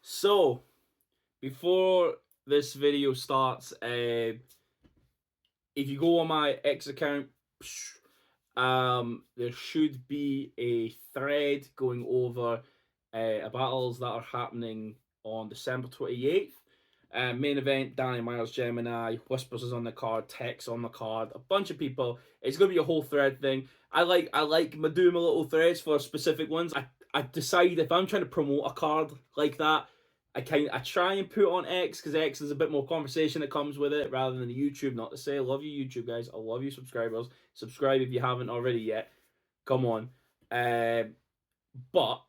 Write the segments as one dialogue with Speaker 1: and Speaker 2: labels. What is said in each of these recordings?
Speaker 1: So, before this video starts, if you go on my X account, there should be a thread going over battles that are happening on December 28th. Main event, Danny Myers, Gemini, Whispers is on the card, Tex on the card, a bunch of people. It's gonna be a whole thread thing. I like doing my little threads for specific ones. I decide if I'm trying to promote a card like that, I try and put it on X because X is a bit more conversation that comes with it rather than the YouTube. Not to say I love you YouTube guys, I love you subscribers. Subscribe if you haven't already yet. Come on, but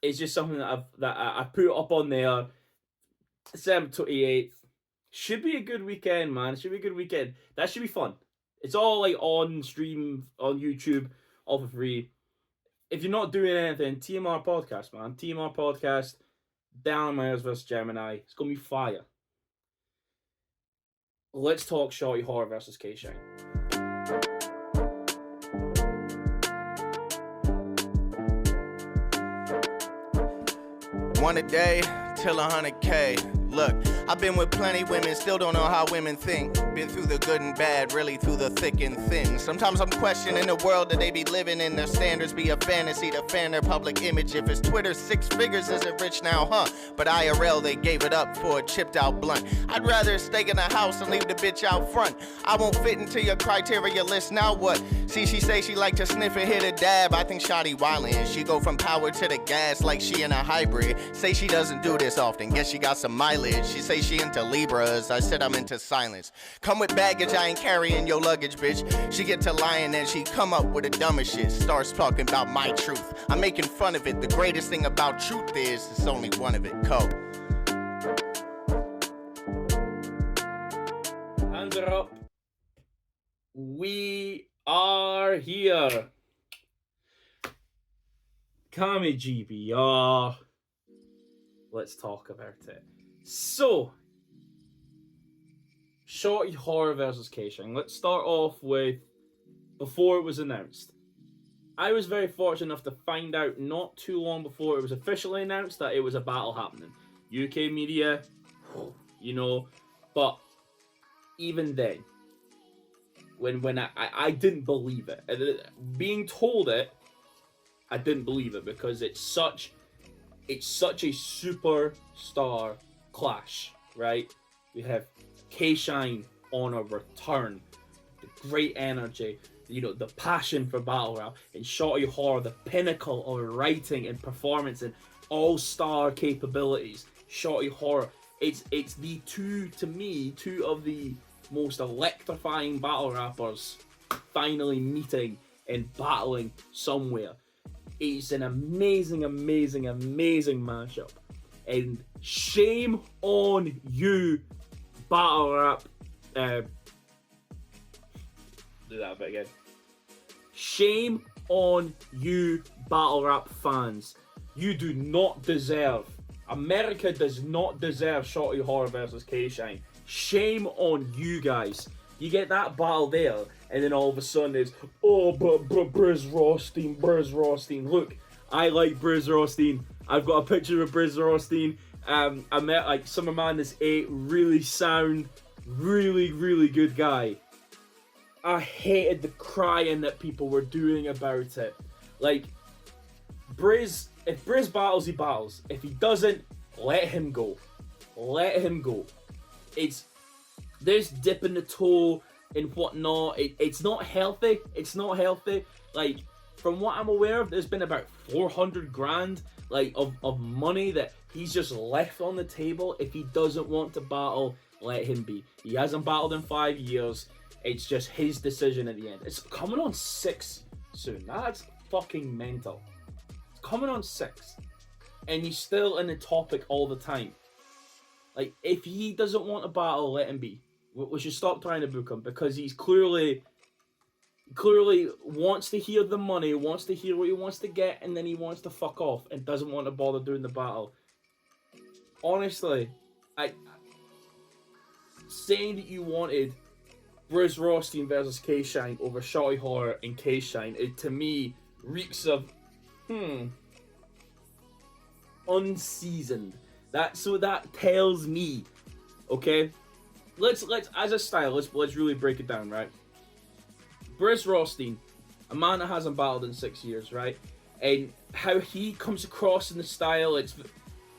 Speaker 1: it's just something that I put up on there. December 28th should be a good weekend, man. It should be a good weekend. That should be fun. It's all like on stream on YouTube, all for free. If you're not doing anything, TMR podcast, man. TMR podcast. Down Myers vs Gemini. It's gonna be fire. Let's talk Shotty Horroh versus K-Shine.
Speaker 2: One a day till 100K. Look, I've been with plenty women, still don't know how women think. Been through the good and bad, really through the thick and thin. Sometimes I'm questioning the world that they be living in. Their standards be a fantasy to fan their public image. If it's Twitter, 6 figures isn't rich now, huh? But IRL, they gave it up for a chipped out blunt. I'd rather stay in the house and leave the bitch out front. I won't fit into your criteria list, now what? See, she say she like to sniff and hit a dab. I think Shotty wildin'. She go from power to the gas like she in a hybrid. Say she doesn't do this often, guess she got some mileage. She say she into Libras, I said I'm into silence. Come with baggage, I ain't carrying your luggage, bitch. She get to lying and she come up with the dumbest shit. Starts talking about my truth. I'm making fun of it. The greatest thing about truth is it's only one of it.
Speaker 1: Hands are up. We are here. Cammygbr. Let's talk about it. So, Shotty Horroh versus K-Shine. Let's start off with before it was announced. I was very fortunate enough to find out not too long before it was officially announced that it was a battle happening. UK media, you know, but even then, when I didn't believe it. Being told it, I didn't believe it because it's such a superstar clash, right? We have K-Shine on a return, the great energy, you know, the passion for battle rap, and Shotty Horroh, the pinnacle of writing and performance and all-star capabilities. Shotty Horroh, it's the two of the most electrifying battle rappers finally meeting and battling somewhere. It's an amazing matchup. And shame on you, battle rap. Do that bit again. Shame on you, battle rap fans. You do not deserve. America does not deserve Shotty Horroh versus K-Shine. Shame on you guys. You get that battle there, and then all of a sudden it's, but Briz Rothstein. Look, I like Briz Rothstein. I've got a picture of Briz Rothstein. I met like Summer Madness 8, really sound, really good guy. I hated the crying that people were doing about it. Like, Briz, if Briz battles, he battles. If he doesn't, let him go. Let him go. There's dipping the toe and whatnot. It's not healthy. It's not healthy. Like, from what I'm aware of, there's been about 400 grand like of money that he's just left on the table. If he doesn't want to battle, let him be. He hasn't battled in 5 years. It's just his decision at the end. It's coming on 6 soon. That's fucking mental. It's coming on 6. And he's still in the topic all the time. Like, if he doesn't want to battle, let him be. We should stop trying to book him because he's clearly wants to hear the money, wants to hear what he wants to get, and then he wants to fuck off and doesn't want to bother doing the battle. Honestly, saying that you wanted Briz Rothstein versus K-Shine over Shotty Horroh and K-Shine, it to me reeks of unseasoned. That tells me, okay. Let's as a style, let's really break it down, right? Briz Rothstein, a man that hasn't battled in 6 years, right? And how he comes across in the style, it's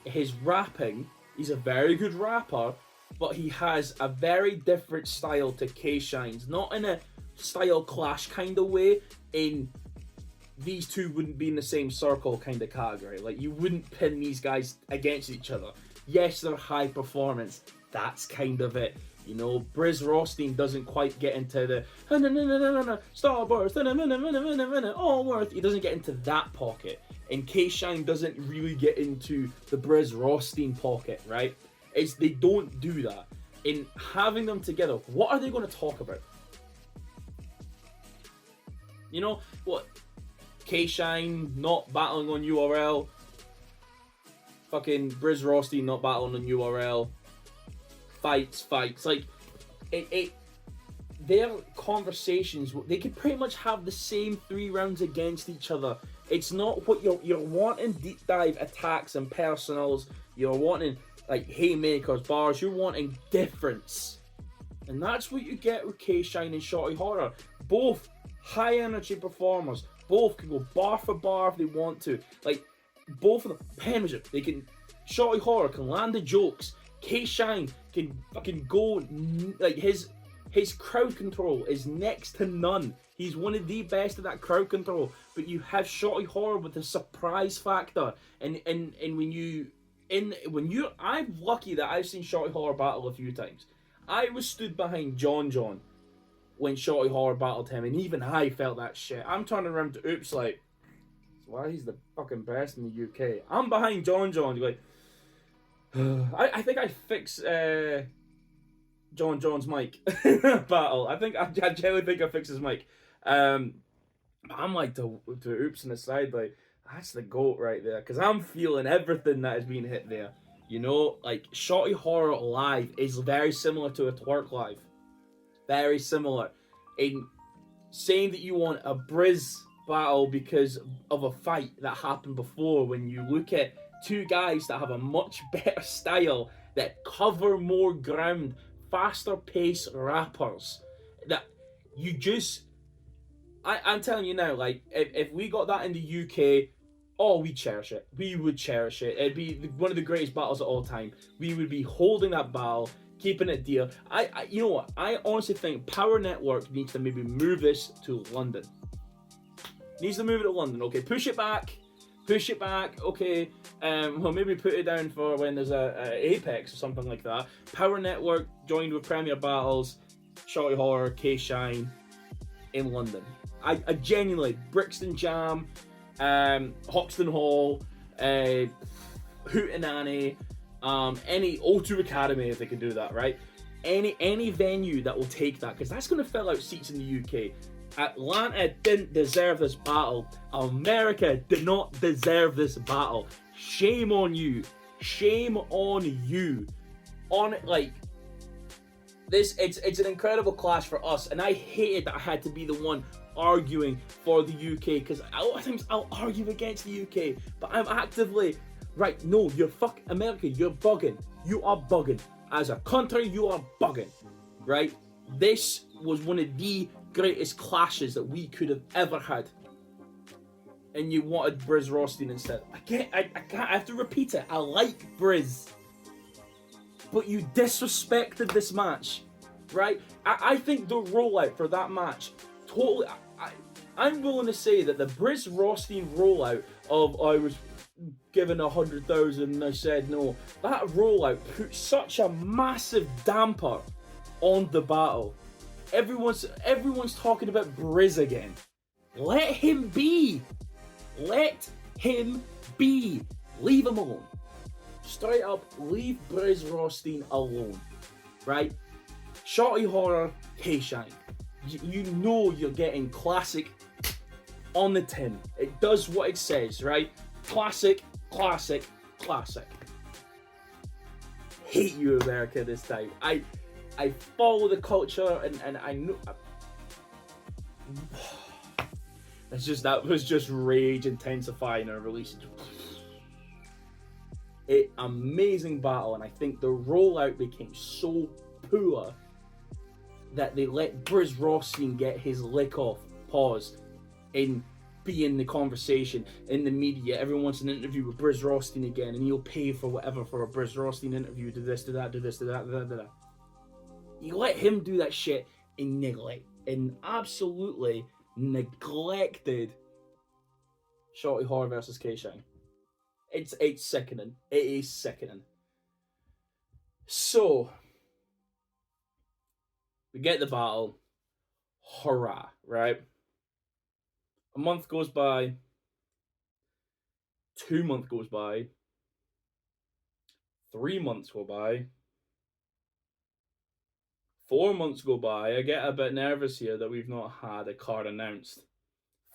Speaker 1: his rapping. He's a very good rapper, but he has a very different style to K-Shine's. Not in a style clash kind of way. In these two wouldn't be in the same circle kind of category. Like, you wouldn't pin these guys against each other. Yes, they're high performance. That's kind of it. You know, Briz Rothstein doesn't quite get into the Starburst, all worth. He doesn't get into that pocket. And K-Shine doesn't really get into the Briz Rothstein pocket, right? They don't do that. In having them together, what are they going to talk about? You know, what? K-Shine not battling on URL. Fucking Briz Rothstein not battling on URL. Fights. Like, their conversations, they could pretty much have the same 3 rounds against each other. It's not what you're wanting deep dive attacks and personals. You're wanting, like, haymakers, bars. You're wanting difference. And that's what you get with K-Shine and Shotty Horroh. Both high energy performers. Both can go bar for bar if they want to. Like, both of them, penmanship. They can, Shotty Horroh can land the jokes. K-Shine can fucking go, like, his crowd control is next to none. He's one of the best at that crowd control. But you have Shotty Horroh with the surprise factor. And I'm lucky that I've seen Shotty Horroh battle a few times. I was stood behind John when Shotty Horroh battled him, and even I felt that shit. I'm turning around to Oops like, why he's the fucking best in the UK. I'm behind John, like, I think I fix John's mic battle. I genuinely think I fix his mic. But I'm like to Oops on the side, like, that's the GOAT right there, because I'm feeling everything that is being hit there. You know, like, Shotty Horroh live is very similar to a Twerk live. Very similar. In saying that you want a Briz battle because of a fight that happened before, when you look at 2 guys that have a much better style, that cover more ground, faster pace rappers, that you just, I'm telling you now, like, if we got that in the UK, oh, we'd cherish it. We would cherish it. It'd be one of the greatest battles of all time. We would be holding that battle, keeping it dear. You know what? I honestly think Power Network needs to maybe move this to London. Needs to move it to London. Okay, push it back, okay. Well, maybe put it down for when there's a Apex or something like that. Power Network joined with Premier Battles, Shotty Horroh, K-Shine in London. I genuinely, Brixton Jam, Hoxton Hall, Hootenanny, any O2 Academy, if they can do that, right? Any venue that will take that, because that's going to fill out seats in the UK. Atlanta didn't deserve this battle. America did not deserve this battle. Shame on you. Shame on you. On it, like, this, it's an incredible clash for us, and I hated that I had to be the one arguing for the UK, because a lot of times I'll argue against the UK, but I'm actively, right, no, you're America, you're bugging. You are bugging. As a country, you are bugging, right? This was one of the greatest clashes that we could have ever had. And you wanted Briz Rothstein instead. I have to repeat it. I like Briz. But you disrespected this match, right? I think the rollout for that match, totally, I'm willing to say that the Briz Rothstein rollout of I was given 100,000 and I said no, that rollout put such a massive damper on the battle. Everyone's talking about Briz again. Let him be. Let him be. Leave him alone. Straight up, leave Briz Rothstein alone. Right? Shotty Horroh, K-Shine. You know you're getting classic on the tin. It does what it says, right? Classic, classic, classic. Hate you, America, this time. I follow the culture, and I know. That was just rage intensifying and releasing. Amazing battle, and I think the rollout became so poor that they let Briz Rothstein get his lick off, pause, and be in the conversation, in the media. Everyone wants an interview with Briz Rothstein again, and he'll pay for whatever for a Briz Rothstein interview, do this, do that, do this, do that, do that. You let him do that shit and absolutely neglected Shotty Horroh versus K-Shine. It's sickening. It is sickening. So, we get the battle. Hurrah, right? A month goes by. 2 months goes by. 3 months go by. 4 months go by. I get a bit nervous here that we've not had a card announced.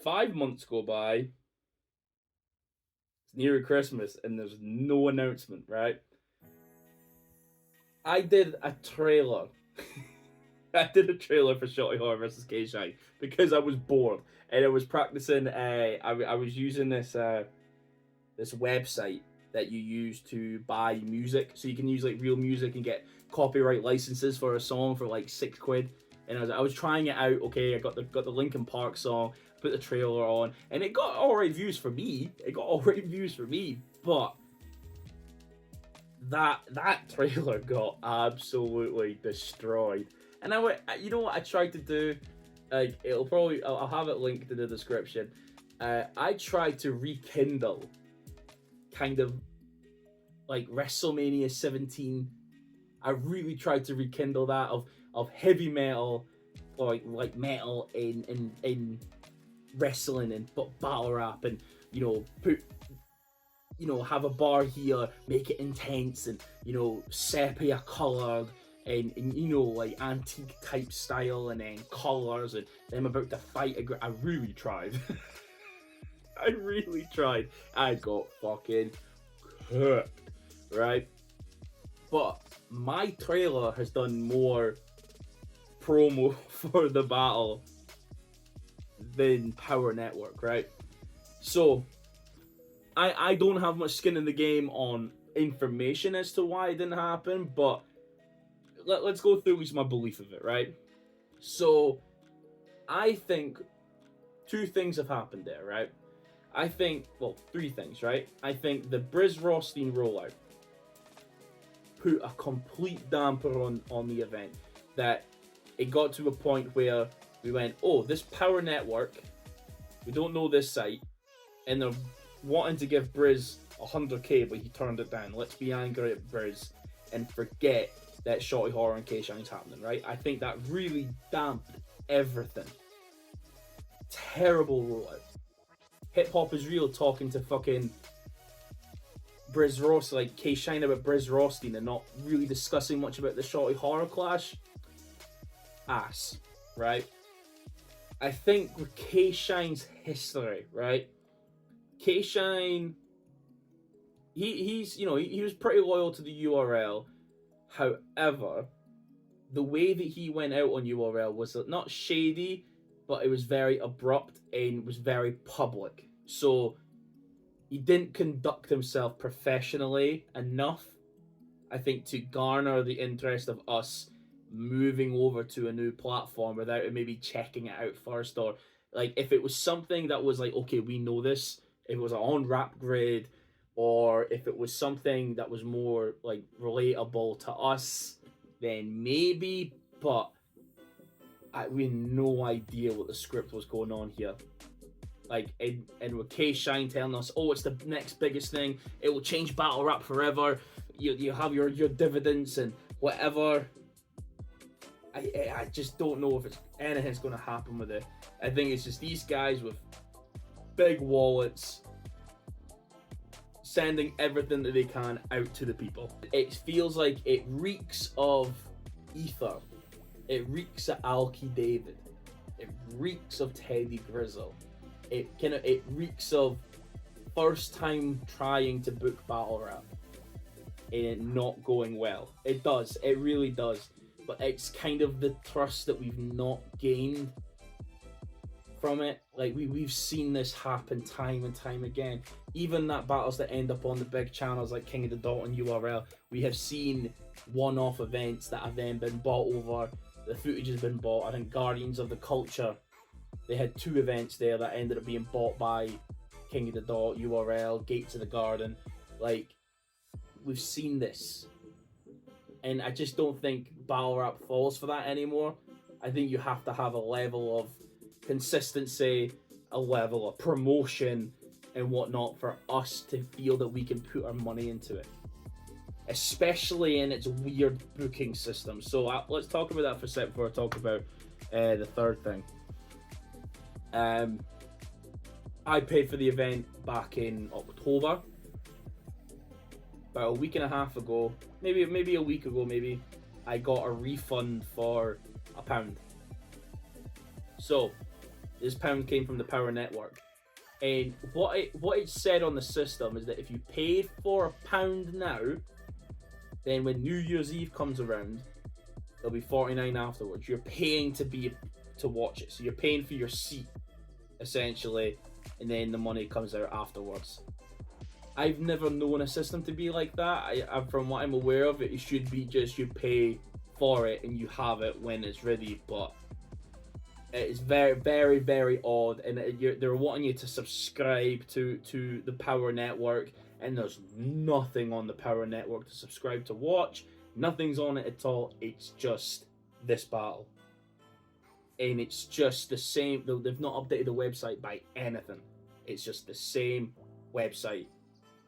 Speaker 1: 5 months go by. It's near Christmas and there's no announcement, right? I did a trailer. I did a trailer for Shotty Horroh versus K-Shine because I was bored and I was practicing. I was using this this website that you use to buy music, so you can use like real music and get copyright licenses for a song for like £6. And I was trying it out. Okay, I got the Linkin Park song, put the trailer on, and it got alright views for me. But that trailer got absolutely destroyed. And I went, you know what I tried to do? Like, I'll have it linked in the description. I tried to rekindle kind of like WrestleMania 17. I really tried to rekindle that of heavy metal, or like metal in wrestling and battle rap, and have a bar here, make it intense, and sepia colored, and like antique type style, and then colors, and them about to fight. I really tried. I really tried. I got fucking cooked, right? But my trailer has done more promo for the battle than Power Network, right? So I don't have much skin in the game on information as to why it didn't happen, but let's go through at least my belief of it, right? So I think 2 things have happened there, right? I think, well, 3 things, right? I think the Briz Rothstein rollout put a complete damper on the event, that it got to a point where we went, oh, this Power Network, we don't know this site, and they're wanting to give Briz 100k, but he turned it down. Let's be angry at Briz and forget that Shotty Horroh and K-Shine's happening, right? I think that really damped everything. Terrible rollout. Hip Hop is Real talking to fucking Briz Rothstein, like K-Shine about Briz Rothstein, and not really discussing much about the Shotty Horroh clash. Ass, right? I think with K-Shine's history, right? K-Shine, he was pretty loyal to the URL. However, the way that he went out on URL was not shady, but it was very abrupt and was very public. So he didn't conduct himself professionally enough, I think, to garner the interest of us moving over to a new platform without maybe checking it out first. Or like, if it was something that was like, okay, we know this, if it was on Rap Grid, or if it was something that was more like relatable to us, then maybe. But we had no idea what the script was going on here. Like, and with K-Shine telling us, oh, it's the next biggest thing, it will change battle rap forever, you have your dividends and whatever. I just don't know if anything's going to happen with it. I think it's just these guys with big wallets sending everything that they can out to the people. It feels like it reeks of Ether. It reeks of Alki David. It reeks of Teddy Grizzle. It reeks of first time trying to book battle rap and it not going well. It does. It really does. But it's kind of the trust that we've not gained from it. Like we've seen this happen time and time again. Even that battles that end up on the big channels like King of the Dot and URL, we have seen one-off events that have then been bought over. The footage has been bought. I think Guardians of the Culture, they had 2 events there that ended up being bought by King of the Dot, URL, Gates of the Garden. Like, we've seen this. And I just don't think battle rap falls for that anymore. I think you have to have a level of consistency, a level of promotion and whatnot for us to feel that we can put our money into it. Especially in its weird booking system. So let's talk about that for a sec before I talk about the third thing. I paid for the event back in October. About a week and a half ago, maybe a week ago, I got a refund for £1. So this pound came from the Power Network, and what it said on the system is that if you paid for £1 now, then when New Year's Eve comes around, there'll be 49 afterwards. You're paying to watch it, so you're paying for your seat essentially, and then the money comes out afterwards. I've never known a system to be like that. From what I'm aware of, it should be just you pay for it and you have it when it's ready. But it's very, very, very odd, and they're wanting you to subscribe to the Power Network, and there's nothing on the Power Network to subscribe to watch. Nothing's on it at all. It's just this battle, and it's just the same. They've not updated the website by anything. It's just the same website.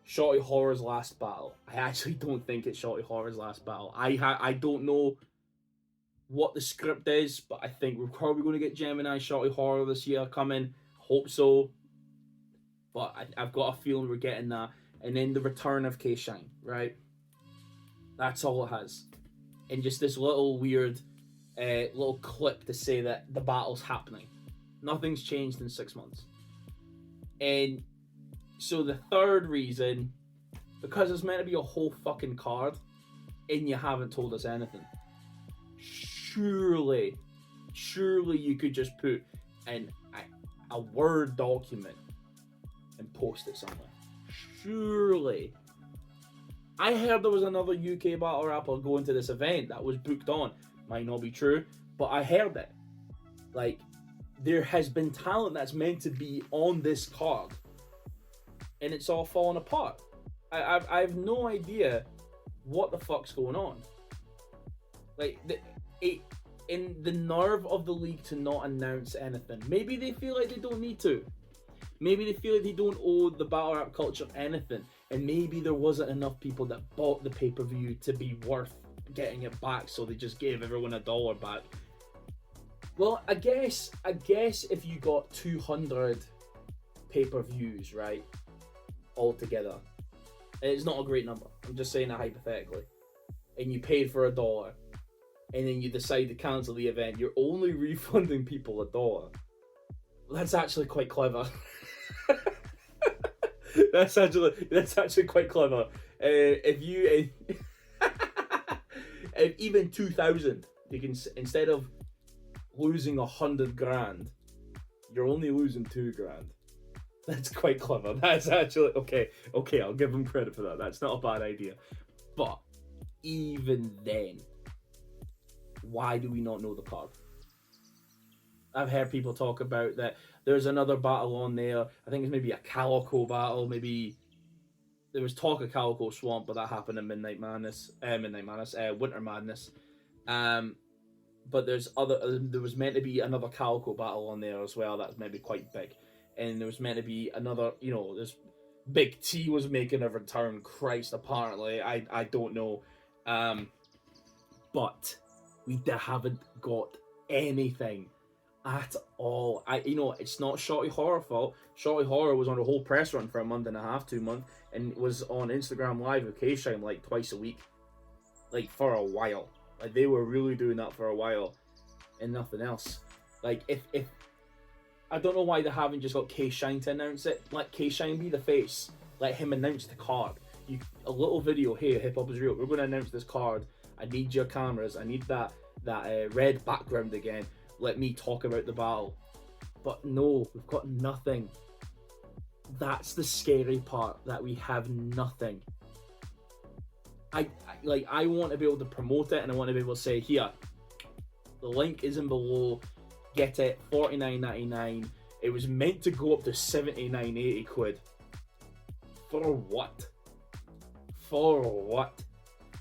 Speaker 1: Shotty Horror's last battle. I actually don't think it's Shotty Horror's last battle. I don't know what the script is, but I think we're probably going to get Gemini Shotty Horror this year coming. Hope so. But I've got a feeling we're getting that. And then the return of K-Shine, right? That's all it has. And just this little weird little clip to say that the battle's happening. Nothing's changed in 6 months. And so the third reason, because it's meant to be a whole fucking card, and you haven't told us anything. Surely you could just put in a Word document and post it somewhere. Surely. I heard there was another UK battle rapper going to this event that was booked on. Might not be true, but I heard it. Like, there has been talent that's meant to be on this card, and it's all falling apart. I have no idea what the fuck's going on. Like, in the nerve of the league to not announce anything. Maybe they feel like they don't need to. Maybe they feel like they don't owe the battle rap culture anything. And maybe there wasn't enough people that bought the pay-per-view to be worth getting it back, so they just gave everyone $1 back. Well, I guess if you got 200 pay-per-views, right, altogether, it's not a great number. I'm just saying that hypothetically. And you paid for $1, and then you decide to cancel the event, you're only refunding people $1. Well, that's actually quite clever. That's actually quite clever. If you if even 2,000, you can, instead of losing 100 grand, you're only losing 2 grand. That's quite clever. That's actually okay. I'll give them credit for that. That's not a bad idea. But even then, why do we not know the card? I've heard people talk about that there's another battle on there. I think it's maybe a Calico battle. Maybe there was talk of Calico Swamp, but that happened in Winter Madness. But there was meant to be another Calico battle on there as well. That's maybe quite big. And there was meant to be another, this Big T was making a return. Christ, apparently. I don't know. But we haven't got anything at all. It's not Shotty Horror's fault. Shotty Horror was on a whole press run for a month and a half, 2 months, and was on Instagram Live with K-Shine like twice a week. Like, for a while. Like, they were really doing that for a while, and nothing else. Like, if I don't know why they haven't just got K-Shine to announce it. Let K-Shine be the face. Let him announce the card. A little video, hey, hip hop is real. We're going to announce this card. I need your cameras. I need that red background again. Let me talk about the battle. But no, we've got nothing. That's the scary part, that we have nothing. I want to be able to promote it, and I want to be able to say, here, the link is in below, get it, $49.99. It was meant to go up to 79, 80 quid. For what? For what?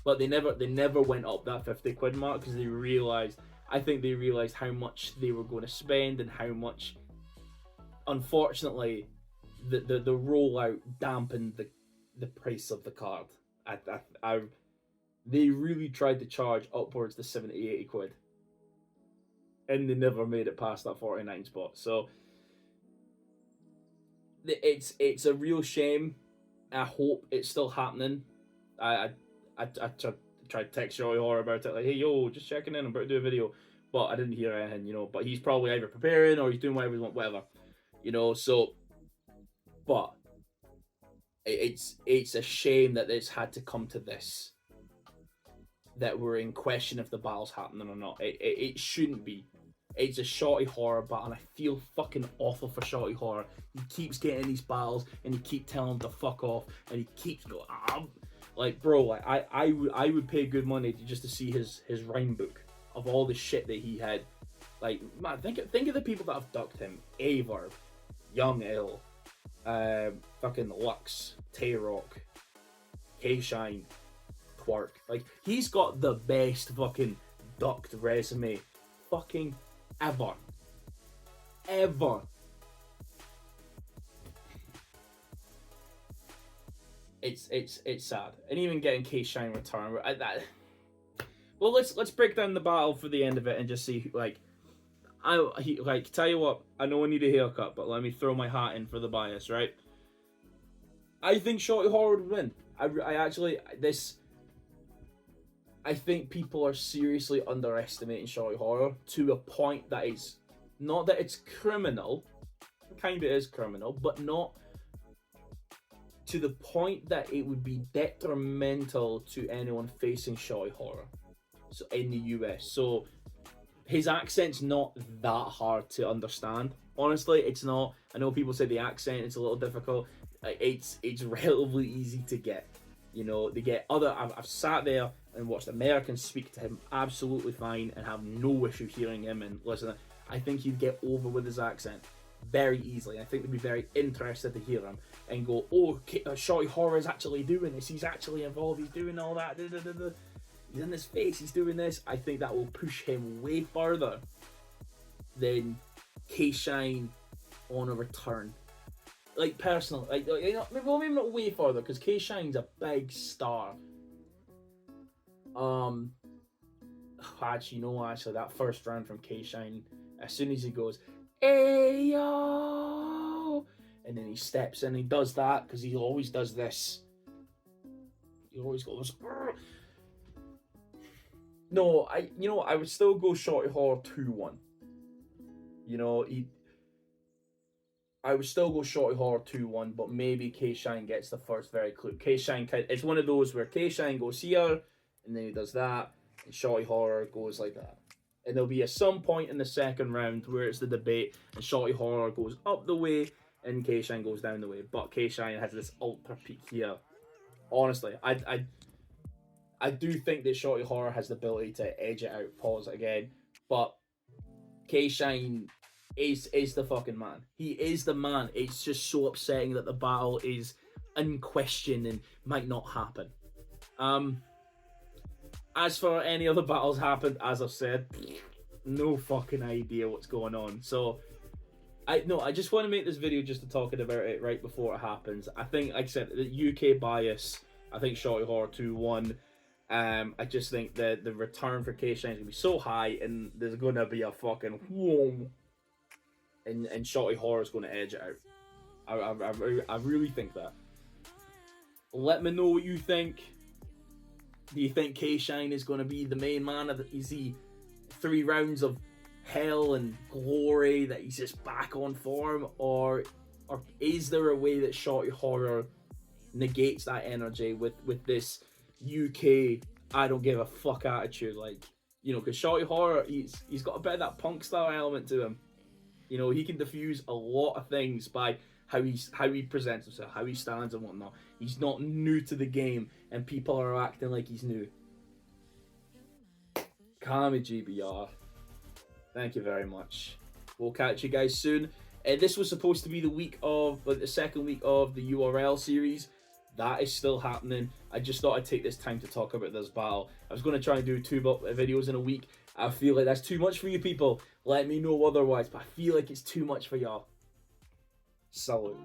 Speaker 1: But they never went up that 50 quid mark, because I think they realized how much they were going to spend, and how much, unfortunately, the rollout dampened the price of the card. They really tried to charge upwards to 70, 80 quid, and they never made it past that 49 spot. So it's a real shame. I hope it's still happening. I tried to text Shotty Horroh about it, like, hey yo, just checking in, I'm about to do a video, but I didn't hear anything, you know. But he's probably either preparing or he's doing whatever, you know. So, but it's a shame that it's had to come to this, that we're in question if the battle's happening or not. It shouldn't be. It's a Shotty Horroh battle, and I feel fucking awful for Shotty Horroh. He keeps getting these battles, and you keep telling him to fuck off, and he keeps going, like, bro, like, I would pay good money just to see his rhyme book of all the shit that he had. Like, man, think of the people that have ducked him: Averb, Young Ill, fucking Lux, Tay-Rock, K-Shine, Twerk. Like, he's got the best fucking ducked resume fucking ever. It's sad. And even getting K-Shine return, well, let's break down the battle for the end of it and just see, like, tell you what, I know I need a haircut, but let me throw my hat in for the bias, right? I think Shotty Horroh would win. I think people are seriously underestimating Shotty Horroh to a point that it's not that it's criminal. Kind of is criminal, but not to the point that it would be detrimental to anyone facing Shotty Horroh. So in the US, so his accent's not that hard to understand. Honestly, it's not. I know people say the accent is a little difficult. It's relatively easy to get. You know, they get other. I've sat there and watched Americans speak to him absolutely fine and have no issue hearing him and listening. I think he'd get over with his accent very easily. I think they'd be very interested to hear him and go, oh, Shotty Horroh is actually doing this. He's actually involved. He's doing all that. He's in his face. He's doing this. I think that will push him way further than K-Shine on a return. Like, personally, like, you know, maybe not way further, because K-Shine's a big star. Actually, that first round from K-Shine, as soon as he goes, hey yo, and then he steps in, he does that, because he always does this. He always goes, Grr. No, I would still go Shotty Horroh 2-1. You know, I would still go Shotty Horroh 2-1, but maybe K-Shine gets the first very clue. K-Shine, it's one of those where K-Shine goes here, and then he does that, and Shotty Horroh goes like that. And there'll be some point in the second round where it's the debate, and Shotty Horroh goes up the way, and K-Shine goes down the way. But K-Shine has this ultra peak here. Honestly, I do think that Shotty Horroh has the ability to edge it out, pause it again, but K-Shine is the fucking man. He is the man. It's just so upsetting that the battle is unquestioned and might not happen. As for any other battles happened, as I've said, no fucking idea what's going on. So I just want to make this video just to talk about it right before it happens. I think, like I said, the UK bias, I think Shotty Horroh 2-1. I just think that the return for K-Shine is going to be so high, and there's going to be a fucking whoom, and Shotty Horroh is going to edge it out. I really think that. Let me know what you think. Do you think K-Shine is going to be the main man? Is he 3 rounds of hell and glory that he's just back on form? Or is there a way that Shotty Horroh negates that energy with this UK I don't give a fuck attitude? Like, you know, because Shotty Horroh, he's got a bit of that punk style element to him. You know, he can diffuse a lot of things by how he presents himself, how he stands and whatnot. He's not new to the game, and people are acting like he's new. Cammygbr, thank you very much. We'll catch you guys soon. This was supposed to be the week of, the second week of the URL series. That is still happening. I just thought I'd take this time to talk about this battle. I was going to try and do 2 videos in a week. I feel like that's too much for you people. Let me know otherwise, but I feel like it's too much for y'all. Salute.